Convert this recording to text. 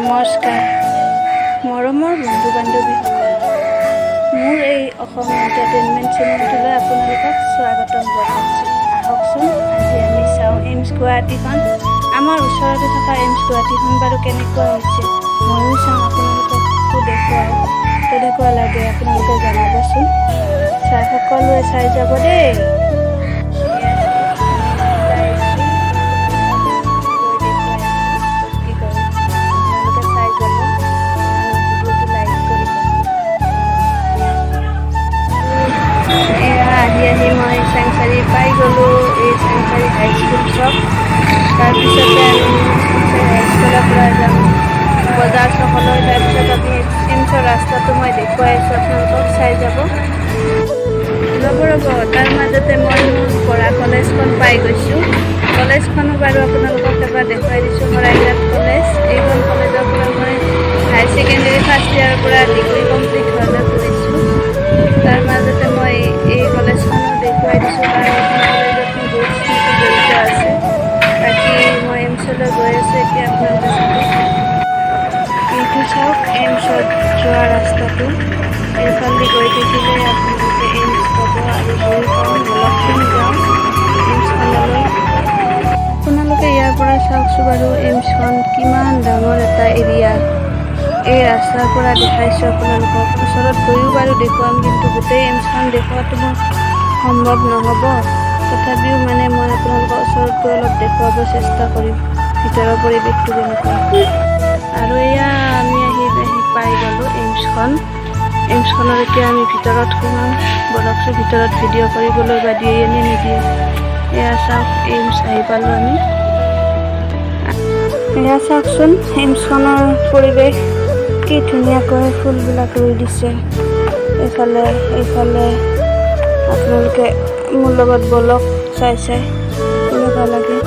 নমস্কাৰ মৰমৰ বন্ধু বান্ধৱীসকল, মোৰ এই অসম এণ্টাৰটেইনমেণ্ট চেনেলটোলৈ আপোনালোকক স্বাগতম জনাইছোঁ। আহকচোন আজি আমি চাওঁ এইমছ গুৱাহাটীখন। আমাৰ ওচৰতে থকা এইমছ গুৱাহাটীখন বাৰু কেনেকুৱা হৈছে ময়ো চাওঁ, আপোনালোককো দেখুৱাওঁ। কেনেকুৱা লাগে আপোনালোকে জনাবচোন। সকলোৱে চাই যাব দেই। আহি মই চাংচাৰি পাই গ'লোঁ। এই চাংচাৰি হাইস্কুল চক, তাৰপিছতে আমি চাংচাৰি হাইস্কুলৰ পৰা যাম বজাৰ চকলৈ। তাৰপিছত আমি এইমছৰ ৰাস্তাটো মই দেখুৱাই আছোঁ, আপোনালোকক চাই যাব। ৰ'ব তাৰ মাজতে মই মোৰ পঢ়া কলেজখন পাই গৈছোঁ। কলেজখনো বাৰু আপোনালোকক এবাৰ দেখুৱাই দিছোঁ। শৰাইঘাট কলেজ। এইখন কলেজৰ পৰা মই হায়াৰ ছেকেণ্ডেৰী ফাৰ্ষ্ট ইয়াৰৰ পৰা ডিগ্ৰী কমপ্লিট হ'লে পঢ়িছোঁ। তাৰ মাজতে মই এই কলেজখনো দেখুৱাই দিছোঁ, কাৰণ এইখন কলেজত মোৰ বহুত স্মৃতি জড়িত আছে। বাকী মই এইমছলৈ গৈ আছোঁ এতিয়া। আপোনালোকে চাব, এইটো চাওক এইমছত যোৱা ৰাস্তাটো। এইফালে গৈ থাকিলে আপোনালোকে এইমছ পাব আৰু গৈ পাওঁ বলকচোন যাওঁ এইমছখনলৈ। আপোনালোকে ইয়াৰ পৰা চাওকচোন বাৰু এইমছখন কিমান ডাঙৰ এটা এৰিয়া। এই ৰাস্তাৰ পৰা দেখাইছোঁ আপোনালোকক, ওচৰত গৈও বাৰু দেখুৱাম, কিন্তু গোটেই এইমছখন দেখুৱাটো মোৰ সম্ভৱ নহ'ব। তথাপিও মানে মই আপোনালোকৰ ওচৰত গৈ অলপ দেখুৱাব চেষ্টা কৰিম ভিতৰৰ পৰিৱেশটো কেনেকুৱা। আৰু এয়া আমি আহি পাই গ'লোঁ এইমছখন। এইমছখনৰ এতিয়া আমি ভিতৰত সোমাম। বলকচোন ভিতৰত ভিডিঅ' কৰিবলৈ বা দিয়ে নে নিদিয়ে। এয়া চাওক এইমছ আহি পালোঁ আমি। এয়া চাওকচোন এইমছখনৰ পৰিৱেশ, কি ধুনীয়াকৈ ফুলবিলাক ৰুই দিছে। এইফালে আপোনালোকে মোৰ লগত বলক চাই কেনেকুৱা লাগে।